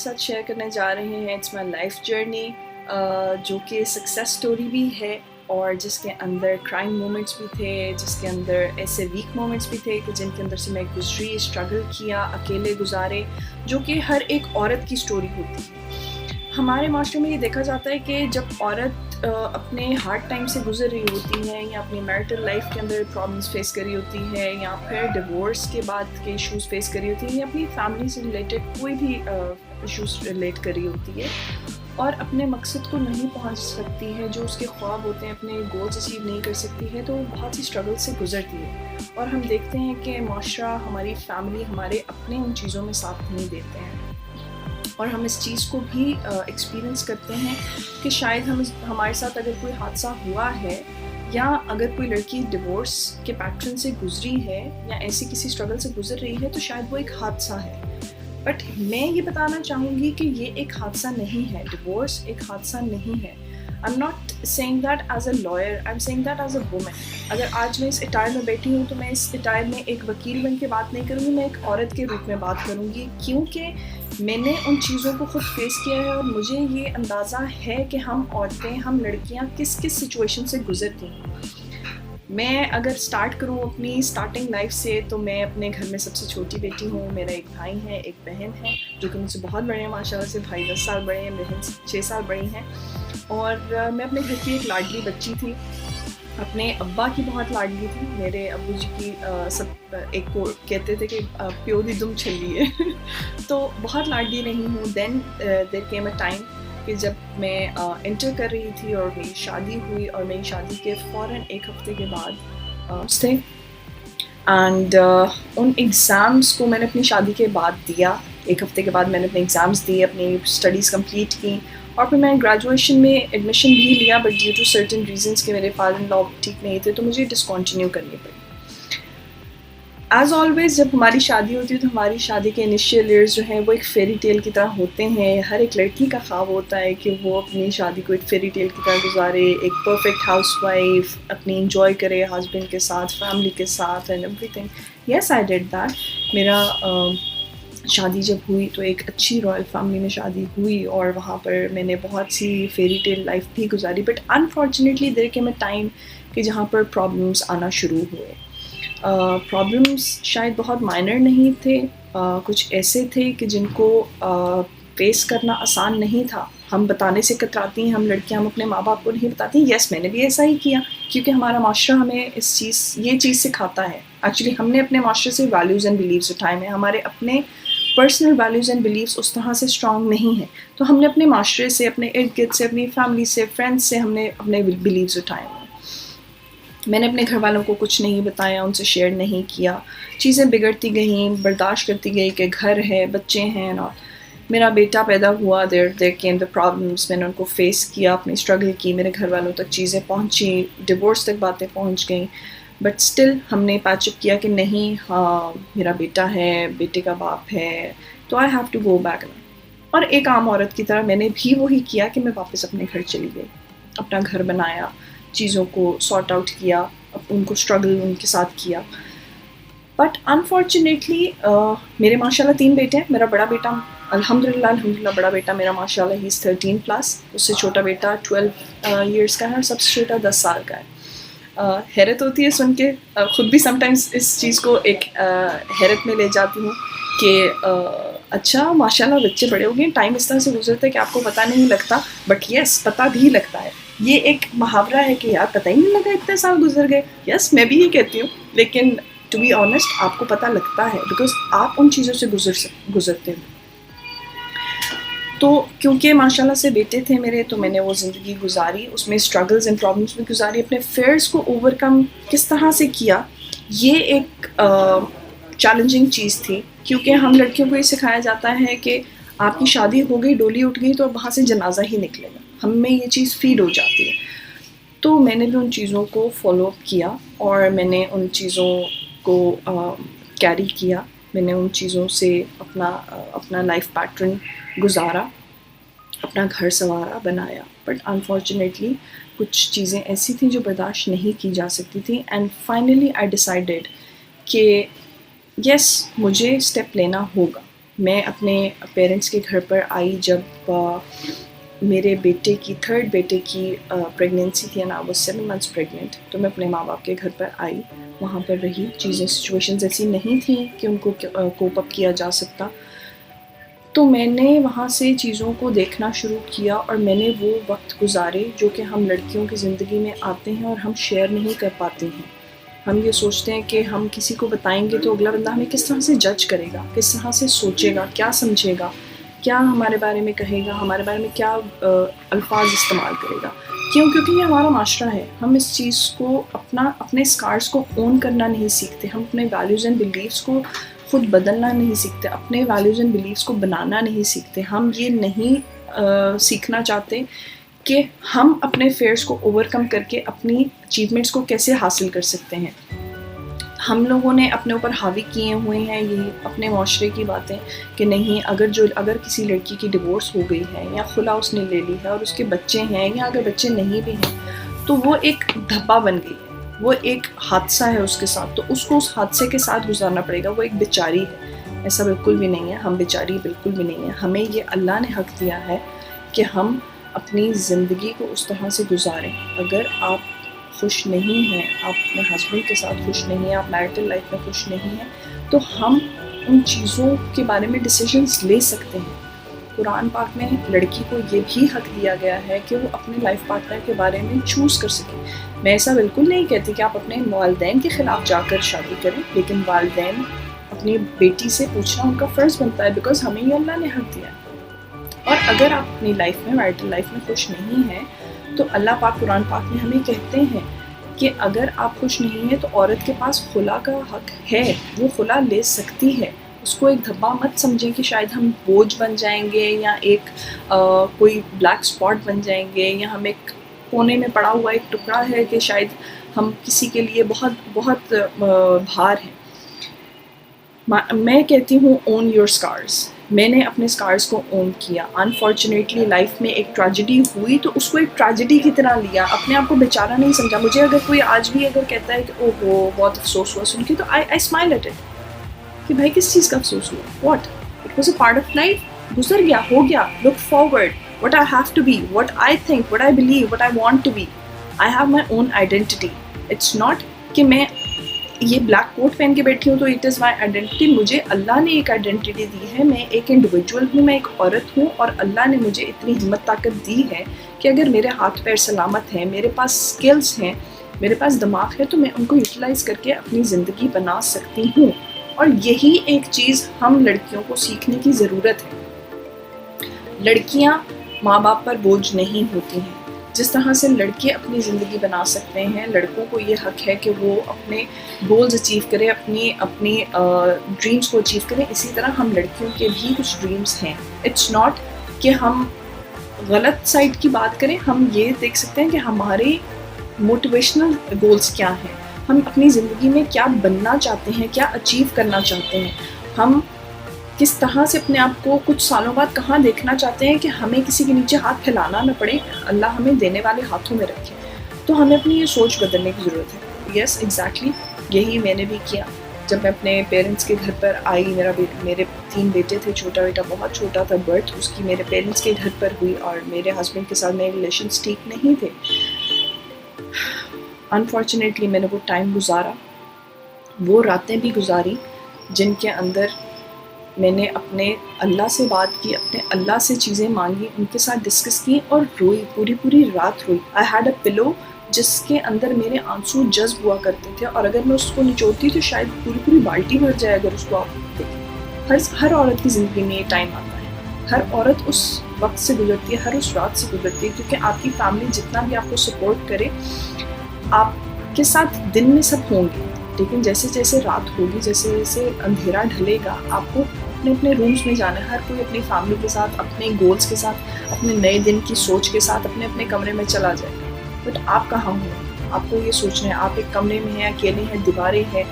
ساتھ شیئر کرنے جا رہے ہیں اٹس مائی لائف جرنی، جو کہ سکسیس سٹوری بھی ہے اور جس کے اندر کرائم مومنٹس بھی تھے، جس کے اندر ایسے ویک مومنٹس بھی تھے کہ جن کے اندر سے میں گزری، اسٹرگل کیا، اکیلے گزارے، جو کہ ہر ایک عورت کی سٹوری ہوتی ہے۔ ہمارے معاشرے میں یہ دیکھا جاتا ہے کہ جب عورت اپنے ہارڈ ٹائم سے گزر رہی ہوتی ہے یا اپنی میرٹل لائف کے اندر پرابلمس فیس کر رہی ہوتی ہے یا پھر ڈیورس کے بعد کے ایشوز فیس کر رہی ہوتی ہے یا اپنی فیملی سے ریلیٹڈ کوئی بھی ایشوز ریلیٹ کر رہی ہوتی ہے اور اپنے مقصد کو نہیں پہنچ سکتی ہے، جو اس کے خواب ہوتے ہیں اپنے گولز اچیو نہیں کر سکتی ہے، تو وہ بہت سی اسٹرگل سے گزرتی ہے اور ہم دیکھتے ہیں کہ معاشرہ، ہماری فیملی ہمارے اپنے ان چیزوں میں ساتھ نہیں دیتے ہیں اور ہم اس چیز کو بھی ایکسپیرئنس کرتے ہیں کہ شاید ہمارے ساتھ اگر کوئی حادثہ ہوا ہے یا اگر کوئی لڑکی ڈیورس کے پیٹرن سے گزری ہے یا ایسی کسی اسٹرگل سے گزر رہی ہے تو شاید وہ ایک حادثہ ہے۔ بٹ میں یہ بتانا چاہوں گی کہ یہ ایک حادثہ نہیں ہے، ڈیورس ایک حادثہ نہیں ہے۔ I'm not saying that as a lawyer, I'm saying that as a woman۔ اگر آج میں اس اٹائر میں بیٹھی ہوں تو میں اس اٹائر میں ایک وکیل بن کے بات نہیں کروں گی، میں ایک عورت کے روپ میں بات کروں گی، کیونکہ میں نے ان چیزوں کو خود فیس کیا ہے اور مجھے یہ اندازہ ہے کہ ہم عورتیں، ہم لڑکیاں کس کس سچویشن سے گزرتی ہیں۔ میں اگر سٹارٹ کروں اپنی سٹارٹنگ لائف سے تو میں اپنے گھر میں سب سے چھوٹی بیٹی ہوں، میرا ایک بھائی ہے، ایک بہن ہے جو کہ مجھ سے بہت بڑے ہیں، ماشاء اللہ سے بھائی 10 سال بڑے ہیں، بہن 6 سال بڑی ہیں، اور میں اپنے گھر کی ایک لاڈلی بچی تھی، اپنے ابا کی بہت لاڈلی تھی، میرے ابو جی کی سب ایک کو کہتے تھے کہ پیو دی دم چھلی ہے تو بہت لاڈلی رہی ہوں۔ دین دیر کیم اے ٹائم کہ جب میں انٹر کر رہی تھی اور میری شادی ہوئی، اور میری شادی کے فوراً ایک ہفتے کے بعد تھے اینڈ ان ایگزامس کو میں نے اپنی شادی کے بعد دیا، ایک ہفتے کے بعد میں نے اپنے ایگزامس دیے، اپنی اسٹڈیز کمپلیٹ کی، اور پھر میں گریجویشن میں ایڈمیشن بھی لیا، but due to certain reasons کہ میرے فادر ان لا ٹھیک نہیں تھے تو مجھے ڈسکنٹینیو کرنی پڑی۔ ایز آلویز جب ہماری شادی ہوتی ہے تو ہماری شادی کے انیشیل ایئرز جو ہیں وہ ایک فیری ٹیل کی طرح ہوتے ہیں۔ ہر ایک لڑکی کا خواب ہوتا ہے کہ وہ اپنی شادی کو ایک فیری ٹیل کی طرح گزارے، ایک پرفیکٹ ہاؤس وائف، اپنی انجوائے کرے ہسبینڈ کے ساتھ، فیملی کے ساتھ and every thing. Yes I did that. میرا شادی جب ہوئی تو ایک اچھی رائل فیملی میں شادی ہوئی اور وہاں پر میں نے بہت سی فیری ٹیل لائف بھی گزاری، but unfortunately there came a time کہ جہاں پر پرابلمس آنا شروع ہوئے۔ پرابلمس شاید بہت مائنر نہیں تھے، کچھ ایسے تھے کہ جن کو فیس کرنا آسان نہیں تھا۔ ہم بتانے سے کتراتی ہیں، ہم لڑکیاں، ہم اپنے ماں باپ کو نہیں بتاتی۔ یس میں نے بھی ایسا ہی کیا کیونکہ ہمارا معاشرہ ہمیں یہ چیز سکھاتا ہے۔ ایکچولی ہم نے اپنے معاشرے سے ویلیوز اینڈ بلیوز اٹھائے ہیں، ہمارے اپنے پرسنل ویلیوز اینڈ بلیوز اس طرح سے اسٹرانگ نہیں ہیں، تو ہم نے اپنے معاشرے سے، اپنے ارد گرد سے، اپنی فیملی سے، فرینڈس سے ہم نے اپنے بلیوز اٹھائے ہیں۔ میں نے اپنے گھر والوں کو کچھ نہیں بتایا، ان سے شیئر نہیں کیا، چیزیں بگڑتی گئیں، برداشت کرتی گئی کہ گھر ہے، بچے ہیں، اور میرا بیٹا پیدا ہوا، دیر کیم دا پرابلمس، میں نے ان کو فیس کیا، اپنی اسٹرگل کی، میرے گھر والوں تک چیزیں پہنچی، ڈیورس تک باتیں پہنچ گئیں، بٹ اسٹل ہم نے پیچ اپ کیا کہ نہیں، ہاں میرا بیٹا ہے، بیٹے کا باپ ہے، تو I have to go back. اور ایک عام عورت کی طرح میں نے بھی وہی کیا کہ میں واپس اپنے گھر چلی گئی، اپنا گھر بنایا، چیزوں کو سارٹ آؤٹ کیا، ان کو اسٹرگل ان کے ساتھ کیا۔ بٹ انفارچونیٹلی میرے ماشاء اللہ 3 بیٹے ہیں۔ میرا بڑا بیٹا الحمدللہ بڑا بیٹا میرا ماشاء اللہ ہی از 13+، اس سے چھوٹا بیٹا 12 ایئرس کا ہے اور سب سے چھوٹا 10 سال کا ہے۔ حیرت ہوتی ہے سن کے، خود بھی سم ٹائمس اس چیز کو ایک حیرت میں لے جاتی ہوں کہ اچھا ماشاء اللہ بچے بڑے ہو گئے، ٹائم اس طرح سے گزرتا ہے کہ آپ کو پتہ نہیں لگتا، بٹ یس پتہ بھی لگتا ہے۔ یہ ایک محاورہ ہے کہ یار پتہ ہی نہیں لگا اتنے سال گزر گئے۔ یس میں بھی یہ کہتی ہوں، لیکن ٹو بی آنیسٹ آپ کو پتہ لگتا ہے بیکاز آپ ان چیزوں سے گزرتے ہیں۔ تو کیونکہ ماشاء اللہ سے بیٹے تھے میرے تو میں نے وہ زندگی گزاری، اس میں اسٹرگلز اینڈ پرابلمس بھی گزاری، اپنے فیئرس کو اوور کم کس طرح سے کیا، یہ ایک چیلنجنگ چیز تھی، کیونکہ ہم لڑکیوں کو یہ سکھایا جاتا ہے کہ آپ کی شادی ہو گئی، ڈولی اٹھ گئی تو اب وہاں سے جنازہ ہی نکلے گا، ہم میں یہ چیز فیڈ ہو جاتی ہے۔ تو میں نے بھی ان چیزوں کو فالو اپ کیا اور میں نے ان چیزوں کو کیری کیا، میں نے ان چیزوں سے اپنا لائف پیٹرن گزارا، اپنا گھر سنوارا، بنایا، بٹ انفارچونیٹلی کچھ چیزیں ایسی تھیں جو برداشت نہیں کی جا سکتی تھیں، اینڈ فائنلی آئی ڈیسائیڈیڈ کہ یس مجھے اسٹیپ لینا ہوگا، میں اپنے پیرنٹس کے گھر پر آئی جب میرے بیٹے کی تھرڈ بیٹے کی پریگنینسی تھی، نا وہ 7 months پریگننٹ. تو میں اپنے ماں باپ کے گھر پر آئی، وہاں پر رہی. چیزیں سچویشنز ایسی نہیں تھیں کہ ان کو کوپ اپ کیا جا سکتا. تو میں نے وہاں سے چیزوں کو دیکھنا شروع کیا اور میں نے وہ وقت گزارے جو کہ ہم لڑکیوں کی زندگی میں آتے ہیں اور ہم شیئر نہیں کر پاتے ہیں. ہم یہ سوچتے ہیں کہ ہم کسی کو بتائیں گے تو اگلا بندہ ہمیں کس طرح سے جج کرے گا، کس طرح سے سوچے گا، کیا سمجھے گا، کیا ہمارے بارے میں کہے گا، ہمارے بارے میں کیا الفاظ استعمال کرے گا. کیونکہ یہ ہمارا معاشرہ ہے. ہم اس چیز کو اپنے اسکارس کو اون کرنا نہیں سیکھتے. ہم اپنے ویلیوز اینڈ بلیفس کو خود بدلنا نہیں سیکھتے، اپنے ویلیوز اینڈ بلیفس کو بنانا نہیں سیکھتے. ہم یہ نہیں سیکھنا چاہتے کہ ہم اپنے فیئرس کو اوور کم کر کے اپنی اچیومنٹس کو کیسے حاصل کر سکتے ہیں. ہم لوگوں نے اپنے اوپر حاوی کیے ہوئے ہیں یہ اپنے معاشرے کی باتیں کہ نہیں، اگر کسی لڑکی کی ڈیورس ہو گئی ہے یا خلا اس نے لے لی ہے اور اس کے بچے ہیں، یا اگر بچے نہیں بھی ہیں تو وہ ایک دھبا بن گئی ہے، وہ ایک حادثہ ہے اس کے ساتھ، تو اس کو اس حادثے کے ساتھ گزارنا پڑے گا. وہ ایک بیچاری ہے. ایسا بالکل بھی نہیں ہے. ہم بیچاری بالکل بھی نہیں ہیں. ہمیں یہ اللہ نے حق دیا ہے کہ ہم اپنی زندگی کو اس طرح سے گزاریں. اگر آپ خوش نہیں ہیں، آپ اپنے ہسبینڈ کے ساتھ خوش نہیں ہیں، آپ میرٹل لائف میں خوش نہیں ہیں، تو ہم ان چیزوں کے بارے میں ڈیسیجنز لے سکتے ہیں. قرآن پاک میں لڑکی کو یہ بھی حق دیا گیا ہے کہ وہ اپنے لائف پارٹنر کے بارے میں چوز کر سکے. میں ایسا بالکل نہیں کہتی کہ آپ اپنے والدین کے خلاف جا کر شادی کریں، لیکن والدین اپنی بیٹی سے پوچھنا ان کا فرض بنتا ہے، بیکاز ہمیں یہ اللہ نے حق دیا ہے. اور اگر آپ اپنی لائف میں میرٹل لائف میں خوش نہیں ہیں تو اللہ پاک قرآن پاک میں ہمیں کہتے ہیں کہ اگر آپ خوش نہیں ہیں تو عورت کے پاس خلا کا حق ہے، وہ خلا لے سکتی ہے. اس کو ایک دھبا مت سمجھیں کہ شاید ہم بوجھ بن جائیں گے یا ایک کوئی بلیک اسپاٹ بن جائیں گے، یا ہم ایک کونے میں پڑا ہوا ایک ٹکڑا ہے کہ شاید ہم کسی کے لیے بہت بہت بھار ہیں. میں کہتی ہوں اون یور اسکارز. میں نے اپنے اسکارز کو اون کیا. انفارچونیٹلی لائف میں ایک ٹریجڈی ہوئی تو اس کو ایک ٹریجڈی کی طرح لیا، اپنے آپ کو بیچارہ نہیں سمجھا. مجھے اگر کوئی آج بھی اگر کہتا ہے کہ او ہو بہت افسوس ہوا سن کے، تو آئی اسمائل ایٹ اٹ کہ بھائی کس چیز کا افسوس ہوا؟ What, it was a part of life. گزر گیا، ہو گیا. Look forward, what I have to be, what I think, what I believe, what I want to be. I have my own identity. It's not کہ میں یہ black کوٹ پہن کے بیٹھی ہوں تو اٹ از مائی آئیڈینٹی. مجھے اللہ نے ایک آئیڈینٹی دی ہے. میں ایک انڈیویجول ہوں، میں ایک عورت ہوں، اور اللہ نے مجھے اتنی ہمت طاقت دی ہے کہ اگر میرے ہاتھ پیر سلامت ہیں، میرے پاس اسکلس ہیں، میرے پاس دماغ ہے، تو میں ان کو یوٹیلائز کر کے اپنی زندگی بنا سکتی ہوں. اور یہی ایک چیز ہم لڑکیوں کو سیکھنے کی ضرورت ہے. لڑکیاں ماں باپ پر بوجھ نہیں ہوتی ہیں. جس طرح سے لڑکے اپنی زندگی بنا سکتے ہیں، لڑکوں کو یہ حق ہے کہ وہ اپنے گولز اچیو کریں، اپنی ڈریمز کو اچیو کریں. اسی طرح ہم لڑکیوں کے بھی کچھ ڈریمز ہیں. اٹس ناٹ کہ ہم غلط سائڈ کی بات کریں. ہم یہ دیکھ سکتے ہیں کہ ہمارے موٹیویشنل گولز کیا ہیں، ہم اپنی زندگی میں کیا بننا چاہتے ہیں، کیا اچیو کرنا چاہتے ہیں، ہم کس طرح سے اپنے آپ کو کچھ سالوں بعد کہاں دیکھنا چاہتے ہیں کہ ہمیں کسی کے نیچے ہاتھ پھیلانا نہ پڑے، اللہ ہمیں دینے والے ہاتھوں میں رکھے. تو ہمیں اپنی یہ سوچ بدلنے کی ضرورت ہے. یس ایگزیکٹلی یہی میں نے بھی کیا. جب میں اپنے پیرنٹس کے گھر پر آئی، میرے 3 بیٹے تھے. چھوٹا بیٹا بہت چھوٹا تھا، برتھ اس کی میرے پیرنٹس کے گھر پر ہوئی، اور میرے ہسبینڈ کے ساتھ میرے ریلیشنس ٹھیک نہیں تھے. انفارچونیٹلی میں نے وہ ٹائم گزارا، وہ راتیں بھی گزاری جن کے اندر میں نے اپنے اللہ سے بات کی، اپنے اللہ سے چیزیں مانگی، ان کے ساتھ ڈسکس کی، اور روئی، پوری رات روئی. آئی ہیڈ اے پلو جس کے اندر میرے آنسو جذب ہوا کرتے تھے، اور اگر میں اس کو نچوڑتی تو شاید پوری بالٹی بھر جائے اگر اس کو آپ دیکھیں. ہر عورت کی زندگی میں یہ ٹائم آتا ہے. ہر عورت اس وقت سے گزرتی ہے، ہر اس رات سے گزرتی ہے، کیونکہ آپ کی فیملی جتنا بھی آپ کو سپورٹ کرے، آپ کے ساتھ دن میں سب ہوں گے، لیکن جیسے جیسے رات ہوگی، جیسے جیسے اندھیرا ڈھلے گا، آپ کو اپنے رومز میں جانا ہے. ہر کوئی اپنی فیملی کے ساتھ، اپنے گولز کے ساتھ، اپنے نئے دن کی سوچ کے ساتھ اپنے کمرے میں چلا جائے گا. بٹ آپ کہاں ہوں؟ آپ کو یہ سوچنا ہے. آپ ایک کمرے میں ہیں، اکیلے ہیں، دیواریں ہیں،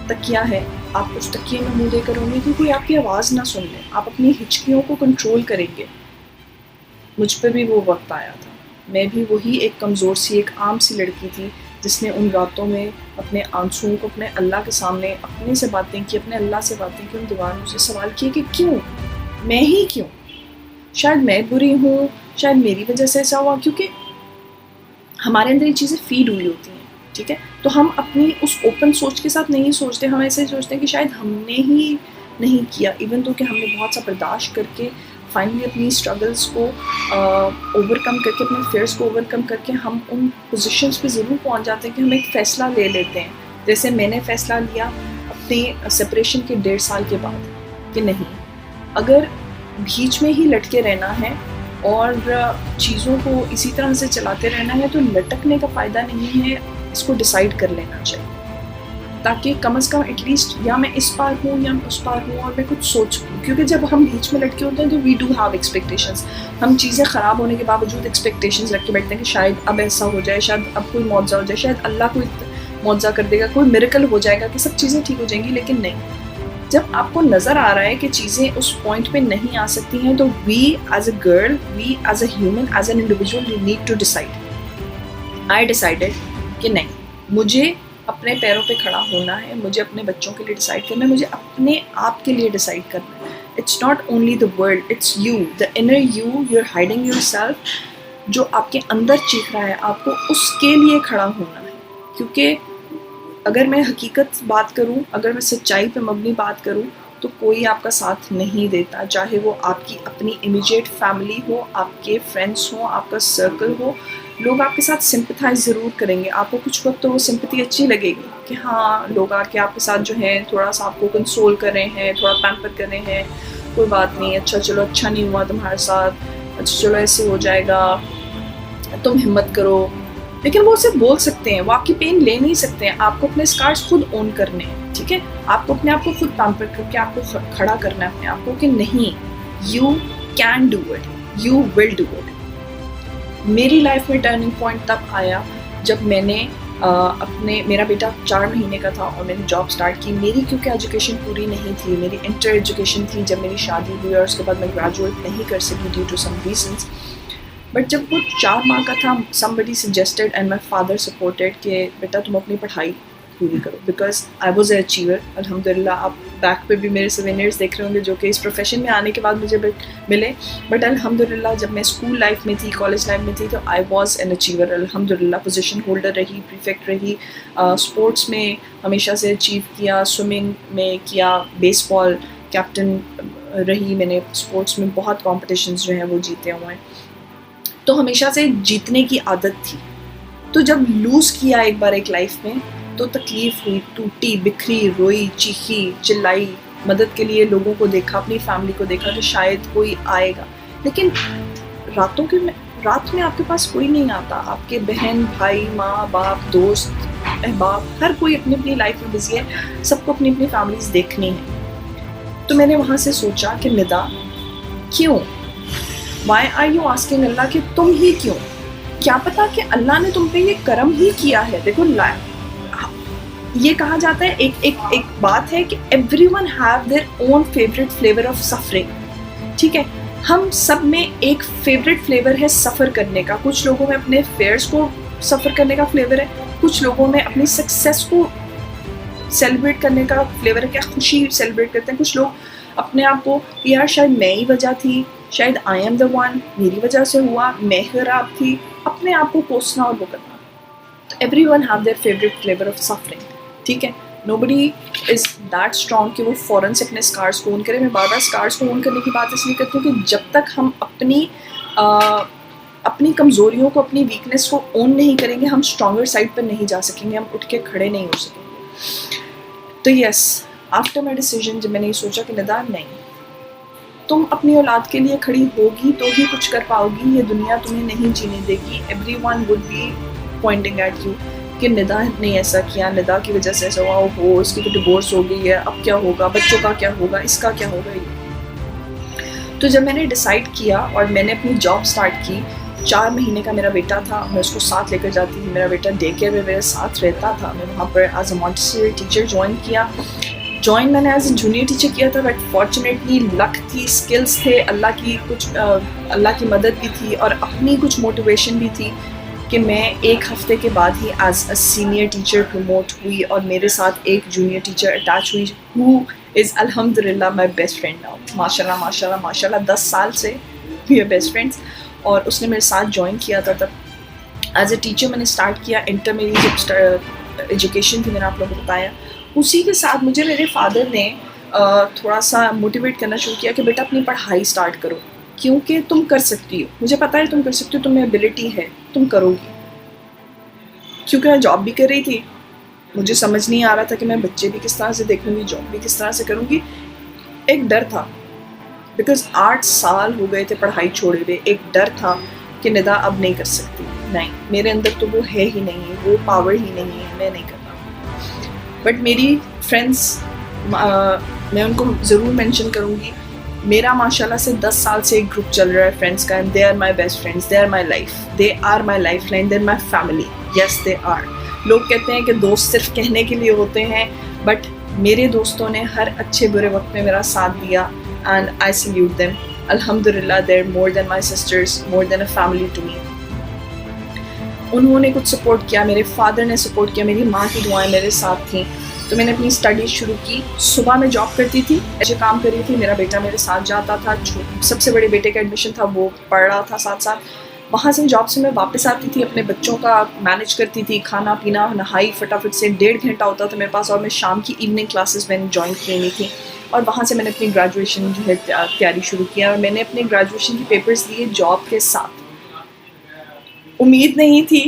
تکیہ ہے. آپ اس تکیے میں منہ دے کر ہوں گے کہ کوئی آپ کی آواز نہ سن لے. آپ اپنی ہچکیوں کو کنٹرول کریں گے. مجھ پر بھی وہ وقت آیا تھا. میں بھی وہی ایک کمزور سی، ایک عام سی لڑکی تھی جس نے ان راتوں میں اپنے آنسوؤں کو اپنے اللہ کے سامنے اپنے سے باتیں کی، اپنے اللہ سے باتیں کی، ان دیواروں سے سوال کیے کہ کیوں میں ہی، کیوں شاید میں بری ہوں، شاید میری وجہ سے ایسا ہوا، کیونکہ ہمارے اندر یہ چیزیں فیڈ ہوئی ہوتی ہیں. ٹھیک ہے، تو ہم اپنی اس اوپن سوچ کے ساتھ نہیں سوچتے، ہم ایسے سوچتے ہیں کہ شاید ہم نے ہی نہیں کیا، ایون تو کہ ہم نے بہت سا برداشت کر کے فائنلی اپنی اسٹرگلس کو اوور کم کر کے، اپنے فیئرس کو اوور کم کر کے ہم ان پوزیشنس پہ ضرور پہنچ جاتے ہیں کہ ہم ایک فیصلہ لے لیتے ہیں. جیسے میں نے فیصلہ لیا اپنے سپریشن کے 1.5 سال کے بعد کہ نہیں، اگر بیچ میں ہی لٹکے رہنا ہے اور چیزوں کو اسی طرح سے چلاتے رہنا ہے تو لٹکنے کا فائدہ نہیں ہے، اس کو ڈیسائیڈ کر لینا چاہیے، تاکہ کم از کم ایٹ لیسٹ یا میں اس پار ہوں یا میں اس پار ہوں اور میں کچھ سوچ سکوں. کیونکہ جب ہم بیچ میں لٹکے ہوتے ہیں تو وی ڈو ہیو ایکسپیکٹیشنس، ہم چیزیں خراب ہونے کے باوجود ایکسپیکٹیشنس رکھ کے بیٹھتے ہیں کہ شاید اب ایسا ہو جائے، شاید اب کوئی معجزہ ہو جائے، شاید اللہ کوئی معجزہ کر دے گا، کوئی میریکل ہو جائے گا کہ سب چیزیں ٹھیک ہو جائیں گی. لیکن نہیں، جب آپ کو نظر آ رہا ہے کہ چیزیں اس پوائنٹ پہ نہیں آ سکتی ہیں تو we as a girl, we as a human, as an individual, you need to decide. I decided کہ نہیں، مجھے اپنے پیروں پہ کھڑا ہونا ہے، مجھے اپنے بچوں کے لیے ڈیسائیڈ کرنا ہے، مجھے اپنے آپ کے لیے ڈیسائیڈ کرنا ہے. It's not only the world, it's you, the inner you, you are hiding yourself, جو آپ کے اندر چیخ رہا ہے، آپ کو اس کے لیے کھڑا ہونا ہے. کیونکہ اگر میں حقیقت بات کروں، اگر میں سچائی پہ مبنی بات کروں تو کوئی آپ کا ساتھ نہیں دیتا، چاہے وہ آپ کی اپنی امیجیٹ فیملی ہو، آپ کے فرینڈس ہوں، آپ کا سرکل ہو. لوگ آپ کے ساتھ سمپتھائز ضرور کریں گے، آپ کو کچھ وقت تو وہ سمپتھی اچھی لگے گی کہ ہاں لوگ آ کے آپ کے ساتھ جو ہیں تھوڑا سا آپ کو کنسول کر رہے ہیں، تھوڑا پیمپر کر رہے ہیں، کوئی بات نہیں، اچھا چلو، اچھا نہیں ہوا تمہارے ساتھ، اچھا چلو ایسے ہو جائے گا، تم ہمت کرو. لیکن وہ صرف بول سکتے ہیں، وہ آپ کی پین لے نہیں سکتے ہیں. آپ کو اپنے اسکارس خود اون کرنے ہیں. ٹھیک ہے، آپ کو اپنے آپ کو خود پیمپر کر کے آپ کو کھڑا کرنا ہے اپنے آپ کو کہ نہیں، you can do it, you will do it. میری لائف میں ٹرننگ پوائنٹ تب آیا جب میں نے میرا بیٹا 4 مہینے کا تھا اور میں نے جاب سٹارٹ کی. میری کیونکہ ایجوکیشن پوری نہیں تھی، میری انٹر ایجوکیشن تھی جب میری شادی ہوئی، اور اس کے بعد میں گریجویٹ نہیں کر سکی due to some reasons. But جب وہ 4 ماہ کا تھا، somebody suggested and my father supported کہ بیٹا تم اپنی پڑھائی پوری کرو، because I was a achiever. الحمد للہ آپ بیک پہ بھی میرے سوینئرس دیکھ رہے ہوں گے جو کہ اس پروفیشن میں آنے کے بعد مجھے ملے. بٹ الحمد للہ جب میں اسکول لائف میں تھی، کالج لائف میں تھی، تو آئی واز این اچیور. الحمد للہ پوزیشن ہولڈر رہی، پریفیکٹ رہی، اسپورٹس میں ہمیشہ سے اچیو کیا، سوئمنگ میں کیا، بیس بال کیپٹن رہی میں نے، اسپورٹس میں بہت کمپٹیشنز جو ہیں وہ جیتے ہوئے ہیں. تو ہمیشہ سے جیتنے کی عادت تھی. تو جب لوز کیا ایک بار ایک لائف میں تو تکلیف ہوئی، ٹوٹی، بکھری، روئی، چیخی، چلائی، مدد کے لیے لوگوں کو دیکھا، اپنی فیملی کو دیکھا کہ شاید کوئی آئے گا. لیکن رات میں آپ کے پاس کوئی نہیں آتا. آپ کے بہن، بھائی، ماں باپ، دوست، احباب، ہر کوئی اپنی اپنی لائف میں بزی ہے، سب کو اپنی اپنی فیملیز دیکھنی ہے. تو میں نے وہاں سے سوچا کہ ندا کیوں، why are you asking اللہ کہ تم ہی کیوں؟ کیا پتا کہ اللہ نے تم پہ یہ کرم ہی کیا ہے. دیکھو یہ کہا جاتا ہے، ایک بات ہے کہ everyone have their own favourite flavour of suffering. ٹھیک ہے، ہم سب میں ایک فیوریٹ فلیور ہے سفر کرنے کا. کچھ لوگوں میں اپنے فیئرس کو سفر کرنے کا فلیور ہے، کچھ لوگوں میں اپنی سکسیس کو سیلیبریٹ کرنے کا فلیور ہے، کیا خوشی سیلیبریٹ کرتے ہیں. کچھ لوگ اپنے آپ کو یار شاید میں ہی وجہ تھی، شاید آئی ایم دا ون، میری وجہ سے ہوا، میں خراب تھی، اپنے آپ کو کوسنا اور وہ کرنا. تو everyone have their favourite flavour of suffering. ٹھیک ہے، نو بڈی از دیٹ اسٹرانگ کہ وہ فوراً سے اپنے اسکارس کو اون کرے. میں بار بار اسکارس کو اون کرنے کی بات اس لیے کرتی ہوں کہ جب تک ہم اپنی کمزوریوں کو، اپنی ویکنیس کو اون نہیں کریں گے، ہم اسٹرانگر سائڈ پر نہیں جا سکیں گے، ہم اٹھ کے کھڑے نہیں ہو سکیں گے. تو یس، آفٹر مائی ڈیسیژن جب میں نے یہ سوچا کہ ندا نہیں، تم اپنی اولاد کے لیے کھڑی ہوگی تو ہی کچھ کر پاؤ گی، یہ دنیا تمہیں نہیں جینے دے گی. Everyone would be pointing at you کہ ندا نے ایسا کیا، ندا کی وجہ سے ایسا ہوا، ہو اس کی تو ڈیورس ہو گئی ہے، اب کیا ہوگا، بچوں کا کیا ہوگا، اس کا کیا ہوگا. تو جب میں نے ڈیسائیڈ کیا اور میں نے اپنی جاب سٹارٹ کی، 4 مہینے کا میرا بیٹا تھا، میں اس کو ساتھ لے کر جاتی تھی. میرا بیٹا ڈے کیئر میں میرے ساتھ رہتا تھا. میں وہاں پر as a Montessori teacher join میں نے ایز اے جونیئر ٹیچر کیا تھا. بٹ فارچونیٹلی لک تھی، اسکلس تھے، اللہ کی مدد بھی تھی اور اپنی کچھ موٹیویشن بھی تھی کہ میں ایک ہفتے کے بعد ہی as a senior teacher promote ہوئی اور میرے ساتھ ایک جونیئر ٹیچر اٹیچ ہوئی ہو از الحمد للہ مائی بیسٹ فرینڈ ناؤ. ماشاء اللہ ماشاء اللہ ماشاء اللہ 10 سال سے وی آر بیسٹ فرینڈس. اور اس نے میرے ساتھ جوائن کیا تھا. تب ایز اے ٹیچر میں نے اسٹارٹ کیا. انٹر میری جب ایجوکیشن تھی میں نے آپ لوگوں کو بتایا, اسی کے ساتھ مجھے میرے فادر نے تھوڑا سا موٹیویٹ کرنا شروع کیا کہ بیٹا اپنی پڑھائی اسٹارٹ کرو, کیونکہ تم کر سکتی ہو, مجھے پتا ہے تم کر سکتی ہو, تمہیں ایبلٹی ہے, تم کرو گی. کیونکہ میں جاب بھی کر رہی تھی, مجھے سمجھ نہیں آ رہا تھا کہ میں بچے بھی کس طرح سے دیکھوں گی, جاب بھی کس طرح سے کروں گی. ایک ڈر تھا بیکاز 8 سال ہو گئے تھے پڑھائی چھوڑے ہوئے. ایک ڈر تھا کہ ندا اب نہیں کر سکتی, نہیں میرے اندر تو وہ ہے ہی نہیں, وہ پاور ہی نہیں ہے, میں نہیں کرنا. بٹ میری فرینڈس, میں ان کو ضرور مینشن کروں گی, میرا ماشاء اللہ سے 10 سال سے ایک گروپ چل رہا ہے فرینڈس کا, and they are my best friends, they are my life, they are my lifeline, they are my family. Yes they are. لوگ کہتے ہیں کہ دوست صرف کہنے کے لیے ہوتے ہیں, بٹ میرے دوستوں نے ہر اچھے برے وقت میں میرا ساتھ دیا, اینڈ آئی سیلیوٹ دیم. الحمد للہ they are more than my sisters, more than a family to me. انہوں نے کچھ سپورٹ کیا, میرے فادر نے سپورٹ کیا, میری ماں کی دعائیں میرے ساتھ تھیں. تو میں نے اپنی اسٹڈیز شروع کی. صبح میں جاب کرتی تھی, ایسے کام کر رہی تھی, میرا بیٹا میرے ساتھ جاتا تھا. سب سے بڑے بیٹے کا ایڈمیشن تھا, وہ پڑھ رہا تھا ساتھ ساتھ. وہاں سے جاب سے میں واپس آتی تھی, اپنے بچوں کا مینیج کرتی تھی, کھانا پینا, نہائی, فٹافٹ سے 1.5 گھنٹہ ہوتا تھا میرے پاس, اور میں شام کی ایوننگ کلاسز میں نے جوائن کی ہوئی تھی. اور وہاں سے میں نے اپنی گریجویشن جو ہے تیاری شروع کیا, اور میں نے اپنے گریجویشن کے پیپرز دیے جاب کے ساتھ. امید نہیں تھی,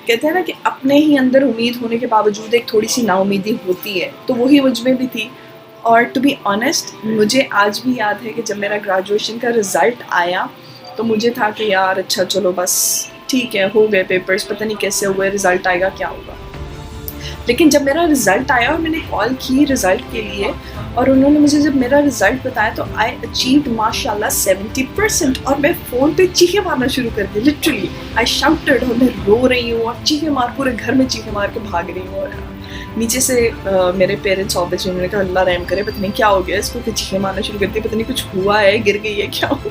کہتے ہیں نا کہ اپنے ہی اندر امید ہونے کے باوجود ایک تھوڑی سی نا امیدی ہوتی ہے, تو وہی مجھ میں بھی تھی. اور ٹو بی آنیسٹ مجھے آج بھی یاد ہے کہ جب میرا گریجویشن کا رزلٹ آیا تو مجھے تھا کہ یار اچھا چلو بس ٹھیک ہے, ہو گئے پیپرز, پتہ نہیں کیسے ہوئے, رزلٹ آئے گا کیا ہوگا. لیکن جب میرا رزلٹ آیا اور میں نے کال کی رزلٹ کے لیے, اور انہوں نے مجھے جب میرا رزلٹ بتایا تو آئی اچیوڈ ماشاء اللہ 70%. اور میں فون پہ چیخیں مارنا شروع کر دی, لٹرلی آئی شاؤٹڈ, اور میں رو رہی ہوں اور چیخیں مار, پورے گھر میں چیخیں مار کے بھاگ رہی ہوں. اور نیچے سے میرے پیرنٹس آبویسلی انہوں نے کہا اللہ رحم کرے, پتہ نہیں کیا ہو گیا اس کو کہ چیخیں مارنا شروع کر دی, پتہ نہیں کچھ ہوا ہے, گر گئی ہے کیا ہو.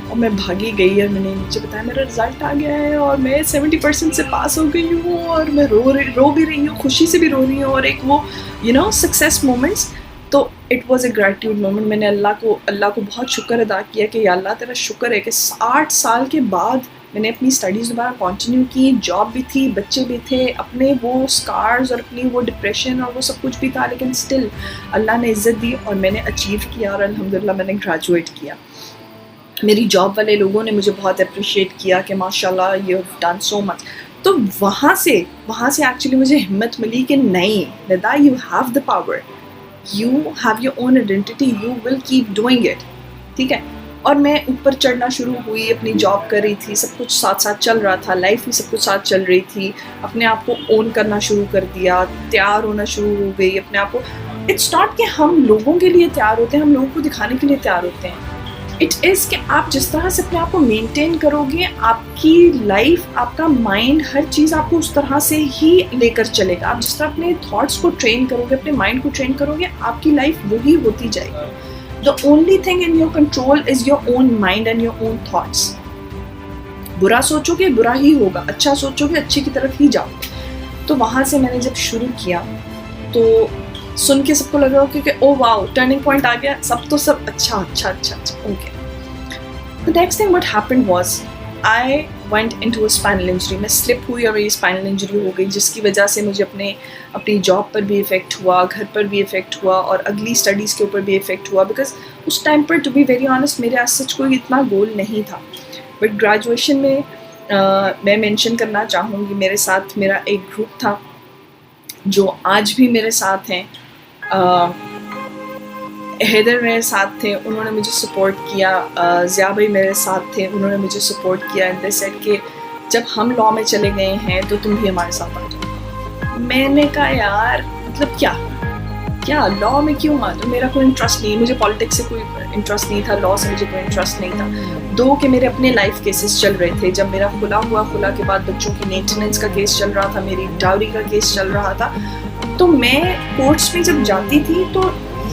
اور میں بھاگی گئی, اور میں نے نیچے بتایا میرا رزلٹ آ گیا ہے اور میں 70% سے پاس ہو گئی ہوں, اور میں رو بھی رہی ہوں, خوشی سے بھی رو رہی ہوں, اور ایک وہ سکسیس مومنٹس. تو it was a gratitude moment. میں نے اللہ کو بہت شکر ادا کیا کہ یا اللہ تیرا شکر ہے کہ 8 سال کے بعد میں نے اپنی اسٹڈیز دوبارہ کنٹینیو کی, جاب بھی تھی, بچے بھی تھے, اپنے وہ اسکارز اور اپنی وہ ڈپریشن اور وہ سب کچھ بھی تھا, لیکن اسٹل اللہ نے عزت دی اور میں نے اچیو کیا, اور الحمدللہ میں نے گریجویٹ کیا. میری جاب والے لوگوں نے مجھے بہت اپریشیٹ کیا کہ ماشاء اللہ you have done so much. تو وہاں سے ایکچولی مجھے ہمت ملی کہ نہیں Nida, you have the power, you have your own identity, you will keep doing it. ٹھیک ہے. اور میں اوپر چڑھنا شروع ہوئی, اپنی جاب کر رہی تھی, سب کچھ ساتھ ساتھ چل رہا تھا, لائف بھی سب کچھ ساتھ چل رہی تھی, اپنے آپ کو اون کرنا شروع کر دیا, تیار ہونا شروع ہو گئی اپنے آپ کو. اٹس ناٹ کہ ہم لوگوں کے لیے تیار ہوتے ہیں, ہم لوگوں کو دکھانے کے لیے تیار ہوتے ہیں. اٹ از کہ آپ جس طرح سے اپنے آپ کو مینٹین کرو گے, آپ کی لائف, آپ کا مائنڈ, ہر چیز آپ کو اس طرح سے ہی لے کر چلے گا. آپ جس طرح اپنے تھاٹس کو ٹرین کرو گے, اپنے مائنڈ کو ٹرین کرو گے, آپ کی لائف وہی ہوتی جائے گی. The only thing in your control is your own mind and your own thoughts. برا سوچو گے برا ہی ہوگا, اچھا سوچو گے اچھے کی طرف ہی جاؤ. تو وہاں سے میں نے جب شروع کیا تو سن کے سب کو لگ رہا ہو کہ او واو ٹرننگ پوائنٹ آ گیا, سب اچھا okay. The next thing what happened was I went into a spinal injury. میں سلپ ہوئی اور میری اسپائنل انجری ہو گئی, جس کی وجہ سے مجھے اپنی جاب پر بھی افیکٹ ہوا, گھر پر بھی افیکٹ ہوا, اور اگلی اسٹڈیز کے اوپر بھی افیکٹ ہوا. بیکاز اس ٹائم پر ٹو بی ویری آنیسٹ میرے ایز سچ کوئی اتنا گول نہیں تھا. بٹ گریجویشن میں میں مینشن کرنا چاہوں گی, میرے ساتھ میرا ایک گروپ تھا جو آج بھی میرے ساتھ ہیں. حیدر میرے ساتھ تھے, انہوں نے مجھے سپورٹ کیا. ضیاء بھائی میرے ساتھ تھے, انہوں نے مجھے سپورٹ کیا. دے سیڈ کہ جب ہم لاء میں چلے گئے ہیں تو تم بھی ہمارے ساتھ آ جاؤ. میں نے کہا یار مطلب کیا لاء میں کیوں آ جاؤ, میرا کوئی انٹرسٹ نہیں, مجھے پالیٹکس سے کوئی انٹرسٹ نہیں تھا, لاء سے مجھے کوئی انٹرسٹ نہیں تھا. دو کہ میرے اپنے لائف کیسز چل رہے تھے. جب میرا خلا کے بعد بچوں کی مینٹیننس کا کیس چل رہا تھا, میری ڈاوری کا کیس چل رہا تھا. تو میں کورٹس میں جب جاتی تھی تو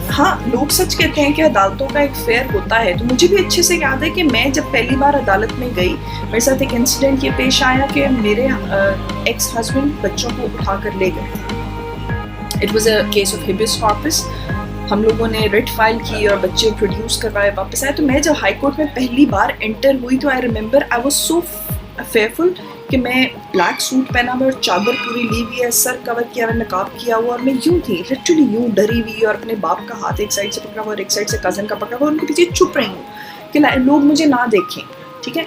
ہاں لوگ سچ کہتے ہیں کہ عدالتوں کا ایک فیئر ہوتا ہے. تو مجھے بھی اچھے سے یاد ہے کہ میں جب پہلی بار عدالت میں گئی, میرے ساتھ ایک انسیڈنٹ یہ پیش آیا کہ میرے ایکس ہسبینڈ بچوں کو اٹھا کر لے گئے. It was a case of habeas corpus. ہم لوگوں نے ریٹ فائل کی اور بچے پروڈیوس کروائے, واپس آئے. تو میں جب ہائی کورٹ میں پہلی بار انٹر ہوئی تو I remember I was so fearful کہ میں بلیک سوٹ پہنا ہوا اور چادر پوری لی ہوئی ہے, سر کور کیا ہوا, نقاب کیا ہوا, اور میں یوں تھی لٹرلی یوں ڈری ہوئی, اور اپنے باپ کا ہاتھ ایک سائڈ سے پکڑا ہوا اور ایک سائڈ سے کزن کا پکڑا ہوا, ان کے پیچھے چھپ رہی ہوں کہ لوگ مجھے نہ دیکھیں. ٹھیک ہے.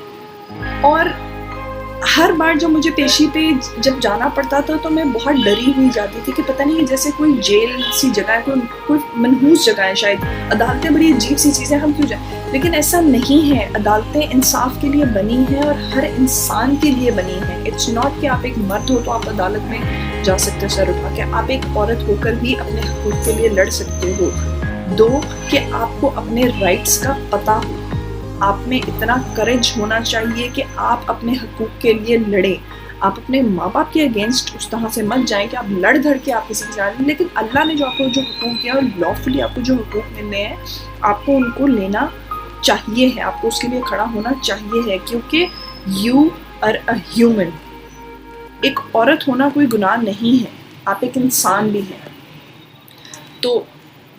اور ہر بار جو مجھے پیشی پہ جب جانا پڑتا تھا تو میں بہت ڈری ہوئی جاتی تھی کہ پتہ نہیں جیسے کوئی جیل سی جگہ ہے, کوئی منحوس جگہ ہے شاید. عدالتیں بڑی عجیب سی چیزیں, ہم کیوں جائیں, لیکن ایسا نہیں ہے. عدالتیں انصاف کے لیے بنی ہیں اور ہر انسان کے لیے بنی ہیں. اٹس ناٹ کہ آپ ایک مرد ہو تو آپ عدالت میں جا سکتے ہو سر اٹھا کے, آپ ایک عورت ہو کر بھی اپنے حقوق کے لیے لڑ سکتے ہو. دو, کہ آپ کو اپنے رائٹس کا پتہ ہو. آپ میں اتنا کریج ہونا چاہیے کہ آپ اپنے حقوق کے لیے لڑیں. آپ اپنے ماں باپ کے اگینسٹ اس طرح سے مت جائیں کہ آپ لڑ دھڑ کے آپ کسی کے جا رہے ہیں, لیکن اللہ نے جو آپ کو جو حقوق دیا اور لافلی آپ کو جو حقوق ملنے ہیں آپ کو ان کو لینا چاہیے ہے, آپ کو اس کے لیے کھڑا ہونا چاہیے ہے, کیونکہ یو آر اے ہیومن. ایک عورت ہونا کوئی گناہ نہیں ہے, آپ ایک انسان بھی ہیں. تو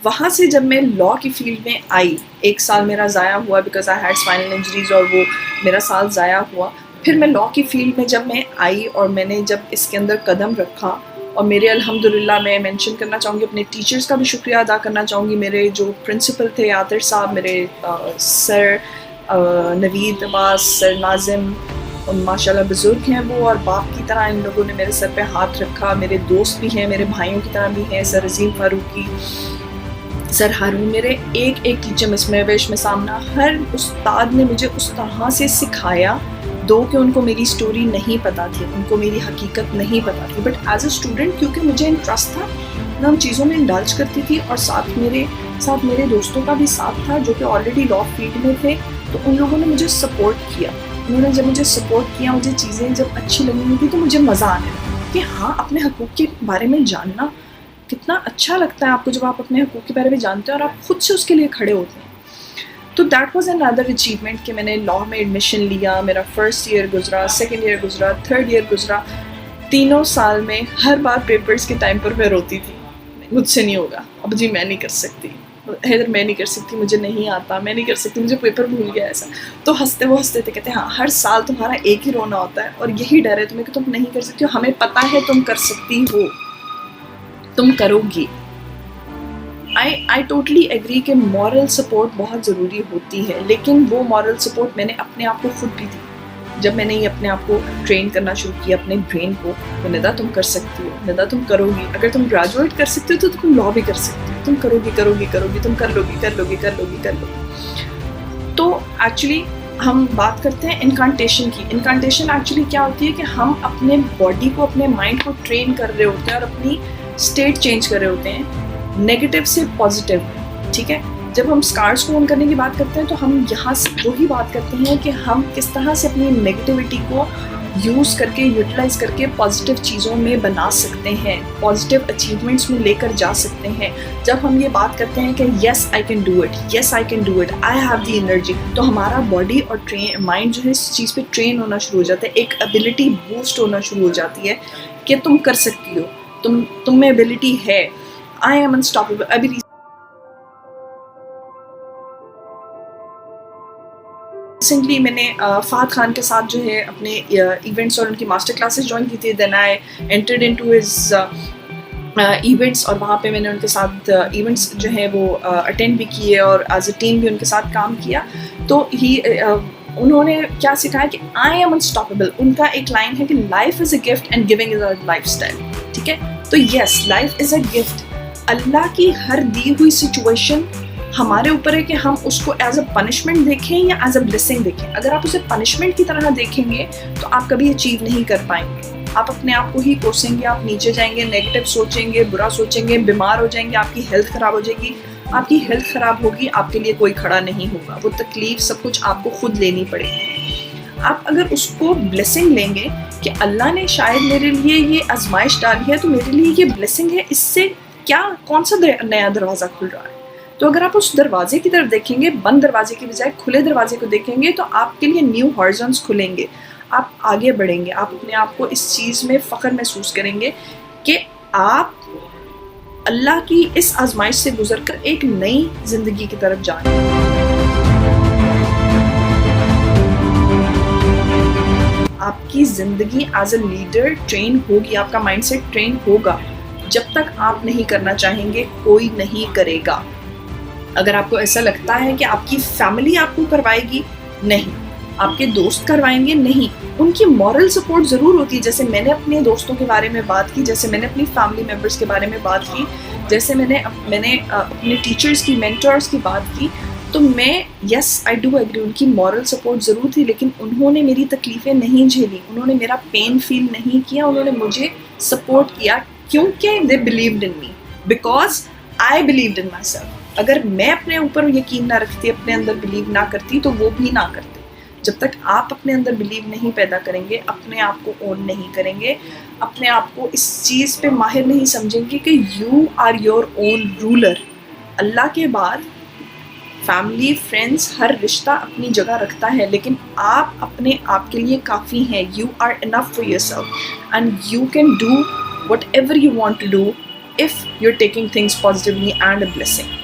وہاں سے جب میں لا کی فیلڈ میں آئی, 1 سال میرا ضائع ہوا because I had spinal injuries, اور وہ میرا سال ضائع ہوا. پھر میں لا کی فیلڈ میں جب میں آئی اور میں نے جب اس کے اندر قدم رکھا, اور میرے الحمدللہ میں مینشن کرنا چاہوں گی, اپنے ٹیچرز کا بھی شکریہ ادا کرنا چاہوں گی. میرے جو پرنسپل تھے عاطر صاحب, میرے سر نوید عباس, سر ناظم, ماشاء اللہ بزرگ ہیں وہ, اور باپ کی طرح ان لوگوں نے میرے سر پہ ہاتھ رکھا. میرے دوست بھی ہیں, میرے بھائیوں کی طرح بھی ہیں, سر عظیم فاروقی, سر ہارون, میرے ایک ٹیچر مس مہوش میں سامنا, ہر استاد نے مجھے اس طرح سے سکھایا. دو کہ ان کو میری سٹوری نہیں پتہ تھی, ان کو میری حقیقت نہیں پتہ تھی, بٹ ایز اے اسٹوڈنٹ کیونکہ مجھے انٹرسٹ تھا میں ان چیزوں میں انڈلج کرتی تھی, اور ساتھ میرے دوستوں کا بھی ساتھ تھا جو کہ آلریڈی لا فیلڈ میں تھے. تو ان لوگوں نے مجھے سپورٹ کیا. انہوں نے جب مجھے سپورٹ کیا, مجھے چیزیں جب اچھی لگنے لگی تو مجھے مزہ آنے لگا کہ ہاں اپنے حقوق کے بارے میں جاننا کتنا اچھا لگتا ہے آپ کو, جب آپ اپنے حقوق کے بارے میں جانتے ہیں اور آپ خود سے اس کے لیے کھڑے ہوتے ہیں. تو دیٹ واز another achievement کہ میں نے لا میں ایڈمیشن لیا. میرا 1st ایئر گزرا, 2nd ایئر گزرا, 3rd ایئر گزرا. 3 سال میں ہر بار پیپرز کے ٹائم پر میں روتی تھی, مجھ سے نہیں ہوگا, اب جی میں نہیں کر سکتی, حیدر میں نہیں کر سکتی, مجھے نہیں آتا, میں نہیں کر سکتی, مجھے پیپر بھول گیا ایسا. تو وہ ہنستے تھے, کہتے ہیں ہاں ہر سال تمہارا ایک ہی رونا ہوتا ہے اور یہی ڈر ہے تمہیں کہ تم نہیں کر سکتی ہو. ہمیں پتہ ہے تم کر سکتی ہو, تم کرو گی. I totally agree کہ مورل سپورٹ بہت ضروری ہوتی ہے, لیکن وہ مورل سپورٹ میں نے اپنے آپ کو خود بھی دی. جب میں نے یہ اپنے آپ کو ٹرین کرنا شروع کیا, اپنے برین کو, تو ندا تم کر سکتی ہو, ندا تم کرو گی, اگر تم گریجویٹ کر سکتے ہو تو تم لا بھی کر سکتی ہو, تم کرو گی, تم کر لو گی. تو ایکچولی ہم بات کرتے ہیں انکانٹیشن کی. انکانٹیشن ایکچولی کیا ہوتی ہے کہ ہم اپنے باڈی کو, اپنے مائنڈ کو ٹرین کر رہے ہوتے ہیں اور اپنی اسٹیٹ چینج کر رہے ہوتے ہیں نیگیٹو سے پازیٹیو. ٹھیک ہے. جب ہم اسکارس کو آن کرنے کی بات کرتے ہیں تو ہم یہاں سے وہی بات کرتے ہیں کہ ہم کس طرح سے اپنی نیگیٹیوٹی کو یوز کر کے, یوٹیلائز کر کے پازیٹیو چیزوں میں بنا سکتے ہیں, پازیٹیو اچیومنٹس میں لے کر جا سکتے ہیں. جب ہم یہ بات کرتے ہیں کہ yes I can do it, I have the energy, تو ہمارا باڈی اور مائنڈ جو ہے اس چیز پہ ٹرین ہونا شروع ہو جاتا ہے, ایک ابیلٹی بوسٹ ہونا شروع ہو جاتی ہے کہ تم کر سکتی ہو, تم میں ابیلٹی ہے. I am unstoppable. ابھی ریسنٹلی میں نے فہد خان کے ساتھ جو ہے اپنے ایونٹس اور ان کی ماسٹر کلاسز جوائن کی تھی. دین آئی انٹرڈ انٹو ہز ایونٹس, اور وہاں پہ میں نے ان کے ساتھ ایونٹس جو ہیں وہ اٹینڈ بھی کیے اور ایز اے ٹیم بھی ان کے ساتھ کام کیا. تو انہوں نے کیا سکھایا کہ آئی ایم انسٹاپیبل. ان کا ایک لائن ہے کہ life is a gift and giving is a life style. ٹھیک ہے. تو یس, لائف از اے گفٹ. اللہ کی ہر دی ہوئی سچویشن ہمارے اوپر ہے کہ ہم اس کو ایز اے پنشمنٹ دیکھیں یا ایز اے بلیسنگ دیکھیں. اگر آپ اسے پنشمنٹ کی طرح دیکھیں گے تو آپ کبھی اچیو نہیں کر پائیں گے. آپ اپنے آپ کو ہی کوسیں گے, آپ نیچے جائیں گے, نیگیٹو سوچیں گے, برا سوچیں گے, بیمار ہو جائیں گے, آپ کی ہیلتھ خراب ہو جائے گی. آپ کی ہیلتھ خراب ہوگی, آپ کے لیے کوئی کھڑا نہیں ہوگا. وہ تکلیف سب کچھ آپ کو خود لینی پڑے گی. آپ اگر اس کو بلیسنگ لیں گے کہ اللہ نے شاید میرے لیے یہ آزمائش ڈالی ہے تو میرے لیے یہ بلیسنگ ہے, اس سے کیا کون سا نیا دروازہ کھل رہا ہے. تو اگر آپ اس دروازے کی طرف دیکھیں گے, بند دروازے کی بجائے کھلے دروازے کو دیکھیں گے, تو آپ کے لیے نیو ہارزنز کھلیں گے, آپ آگے بڑھیں گے, آپ اپنے آپ کو اس چیز میں فخر محسوس کریں گے کہ آپ اللہ کی اس آزمائش سے گزر کر ایک نئی زندگی کی طرف جا رہے ہیں. آپ کی زندگی ایز اے لیڈر ٹرین ہوگی, آپ کا مائنڈ سیٹ ٹرین ہوگا. جب تک آپ نہیں کرنا چاہیں گے کوئی نہیں کرے گا. اگر آپ کو ایسا لگتا ہے کہ آپ کی فیملی آپ کو کروائے گی, نہیں. آپ کے دوست کروائیں گے, نہیں. ان کی مورل سپورٹ ضرور ہوتی ہے, جیسے میں نے اپنے دوستوں کے بارے میں بات کی, جیسے میں نے اپنی فیملی ممبرس کے بارے میں بات کی, جیسے میں نے اپنے ٹیچرز کی, مینٹرز کی بات کی. تو میں یس آئی ڈو ایگری, ان کی مورل سپورٹ ضرور تھی, لیکن انہوں نے میری تکلیفیں نہیں جھیلی, انہوں نے میرا پین فیل نہیں کیا, انہوں نے مجھے سپورٹ کیا کیونکہ they believed in me, because I believed in my self. اگر میں اپنے اوپر یقین نہ رکھتی, اپنے اندر بلیو نہ کرتی, تو وہ بھی نہ کرتے. جب تک آپ اپنے اندر بلیو نہیں پیدا کریں گے, اپنے آپ کو اون نہیں کریں گے, اپنے آپ کو اس چیز پہ ماہر نہیں سمجھیں گے کہ you are your own ruler. Allah کے بعد فیملی, فرینڈس, ہر رشتہ اپنی جگہ رکھتا ہے, لیکن آپ اپنے آپ کے لیے کافی ہیں. You are enough for yourself and you can do whatever you want to do if you are taking things positively and a blessing.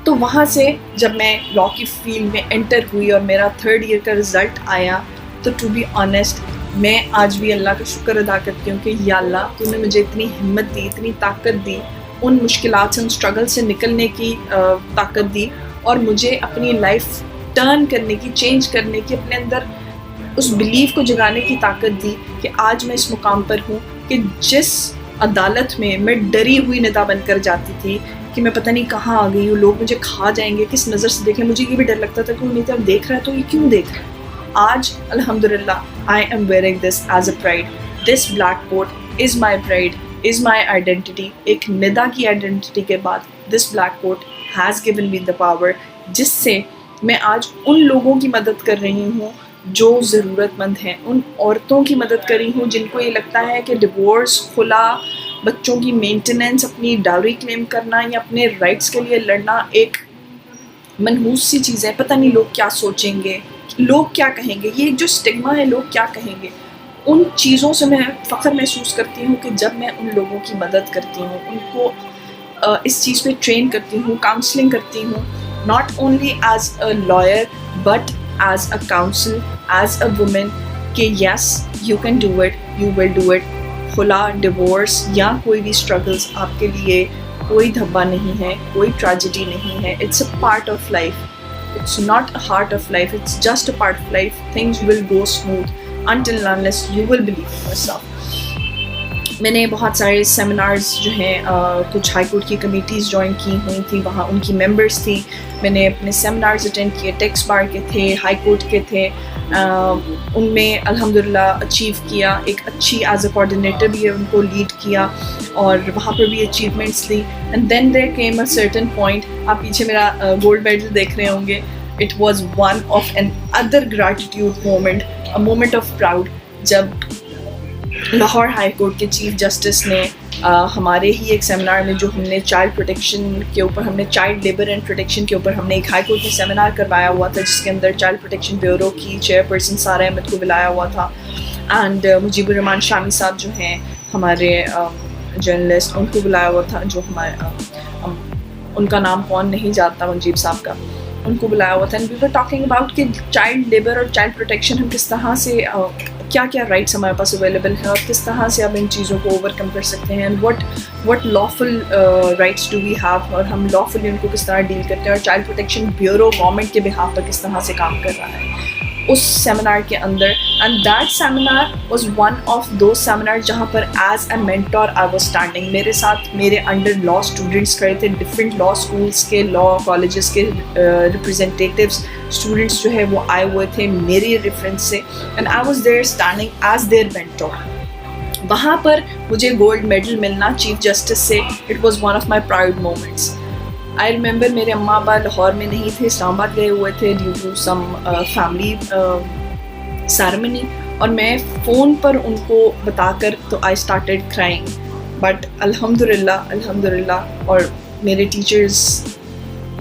تو وہاں سے جب میں لا کی فیلڈ میں انٹر ہوئی اور میرا 3rd ایئر کا رزلٹ آیا, تو ٹو بی آنیسٹ میں آج بھی اللہ کا شکر ادا کرتی ہوں کہ یا اللہ تو نے مجھے اتنی ہمت دی, اتنی طاقت دی, ان مشکلات سے, ان اسٹرگل سے نکلنے کی طاقت دی, اور مجھے اپنی لائف ٹرن کرنے کی, چینج کرنے کی, اپنے اندر اس بلیف کو جگانے کی طاقت دی کہ آج میں اس مقام پر ہوں کہ جس عدالت میں ڈری ہوئی ندا بن کر جاتی تھی کہ میں پتہ نہیں کہاں آ گئی ہوں, لوگ مجھے کھا جائیں گے, کس نظر سے دیکھیں. مجھے یہ بھی ڈر لگتا تھا کہ وہ میری طرف دیکھ رہا ہے تو یہ کیوں دیکھ رہا ہے. آج الحمدللہ I am wearing this as a pride. This black coat is my pride, is my identity. ایک ندا کی آئیڈینٹی کے بعد this black coat has given me the power, جس سے میں آج ان لوگوں کی مدد کر رہی ہوں جو ضرورت مند ہیں, ان عورتوں کی مدد کر رہی ہوں جن کو یہ لگتا ہے کہ ڈیورس, خلا, بچوں کی مینٹیننس, اپنی ڈاوری کلیم کرنا یا اپنے رائٹس کے لیے لڑنا ایک منحوس سی چیز ہے. پتہ نہیں لوگ کیا سوچیں گے, لوگ کیا کہیں گے, یہ جو اسٹگما ہے لوگ کیا کہیں گے. ان چیزوں سے میں فخر محسوس کرتی ہوں کہ جب میں ان لوگوں کی مدد کرتی ہوں, ان کو اس چیز پہ ٹرین کرتی ہوں, کاؤنسلنگ کرتی ہوں, not only as a lawyer but as a counsel, as a woman, کہ yes you can do it, you will do it. خلا, ڈیورس یا کوئی بھی اسٹرگلس آپ کے لیے کوئی دھبا نہیں ہے, کوئی ٹریجڈی نہیں ہے. It's a part of life, it's not a heart of life, it's just a part of life. Things will go smooth until unless you will believe in yourself. میں نے بہت سارے سیمینارز جو ہیں, کچھ ہائی کورٹ کی committees join کی ہوئی تھیں, وہاں ان کی ممبرس تھیں. میں نے اپنے سیمینارز اٹینڈ کیے, ٹیکس بار کے تھے, ہائی کورٹ کے تھے. ان میں الحمدللہ اچیو کیا, ایک اچھی ایز اے کوآرڈینیٹر بھی ان کو لیڈ کیا, اور وہاں پر بھی اچیومنٹس لی. And then there came a certain point, آپ پیچھے میرا گولڈ میڈل دیکھ رہے ہوں گے. It was one of another gratitude moment, a moment of proud, جب لاہور ہائی کورٹ کے چیف جسٹس نے ہمارے ہی ایک سیمینار میں, جو ہم نے چائلڈ پروٹیکشن کے اوپر, ہم نے چائلڈ لیبر اینڈ پروٹیکشن کے اوپر ہم نے ایک ہائی کورٹ میں سیمینار کروایا ہوا تھا, جس کے اندر چائلڈ پروٹیکشن بیورو کی چیئرپرسن سارہ احمد کو بلایا ہوا تھا, اینڈ مجیب الرحمان شامی صاحب جو ہیں ہمارے جرنلسٹ, ان کو بلایا ہوا تھا, جو ہمارے ان کا نام کون نہیں جانتا, مجیب صاحب کا, ان کو بلایا ہوا تھا. And we were talking about کہ چائلڈ لیبر اور چائلڈ پروٹیکشن ہم کس طرح سے, کیا کیا رائٹس ہمارے پاس اویلیبل ہیں, اور کس طرح سے ہم ان چیزوں کو اوور کم کر سکتے ہیں, and what lawful rights do we have, اور ہم لافلی ان کو کس طرح ڈیل کرتے ہیں, اور چائلڈ پروٹیکشن بیورو گورنمنٹ کے بہاف پر کس طرح سے کام کر رہا ہے اس سیمینار کے اندر. And that seminar was one of those seminar جہاں پر as a mentor I was standing. میرے ساتھ میرے انڈر لا اسٹوڈنٹس کھڑے تھے, ڈفرینٹ لا اسکولس کے, لا کالجز کے ریپرزینٹیٹیوس, اسٹوڈنٹس جو ہے وہ آئے ہوئے تھے میرے ریفرنس سے, and I was there standing as their mentor. وہاں پر مجھے گولڈ میڈل ملنا چیف جسٹس سے, it was one of my proud moments. I remember میرے اماں ابا لاہور میں نہیں تھے, اسلام آباد گئے ہوئے تھے due to some family ceremony, اور میں فون پر ان کو بتا کر تو آئی اسٹارٹیڈ کرائنگ. بٹ الحمدللہ, اور میرے ٹیچرز,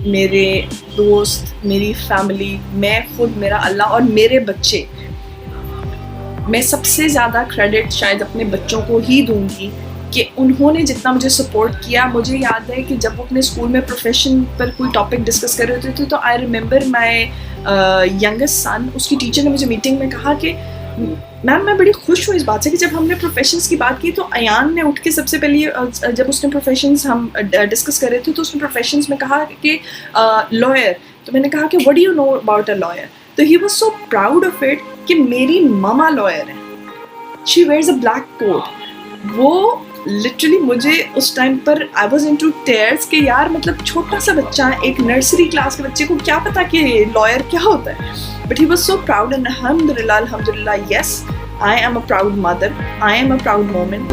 میرے دوست, میری فیملی, میں خود, میرا اللہ اور میرے بچے. میں سب سے زیادہ کریڈٹ شاید اپنے بچوں کو ہی دوں گی کہ انہوں نے جتنا مجھے سپورٹ کیا. مجھے یاد ہے کہ جب وہ اپنے اسکول میں پروفیشن پر کوئی ٹاپک ڈسکس کر رہے ہوتے تھے تو آئی ریممبر مائی ینگسٹ سن, اس کی ٹیچر نے مجھے میٹنگ میں کہا کہ میم میں بڑی خوش ہوں اس بات سے کہ جب ہم نے پروفیشنس کی بات کی تو ایان نے اٹھ کے سب سے پہلے جب اس نے پروفیشنس ہم ڈسکس کر رہے تھے تو اس نے پروفیشنس میں کہا کہ لائر. تو میں نے کہا کہ what do you know about a lawyer. تو he was so proud of it کہ میری ماما لائر ہے, شی ویئرز اے بلیک کوٹ. وہ لٹرلی مجھے اس ٹائم پر I was in to tears کہ یار مطلب چھوٹا سا بچہ, ایک نرسری کلاس کے بچے کو کیا پتا کہ لائر کیا ہوتا ہے. But he was so proud and الحمد للہ یس, I am a proud mother, I am a proud woman.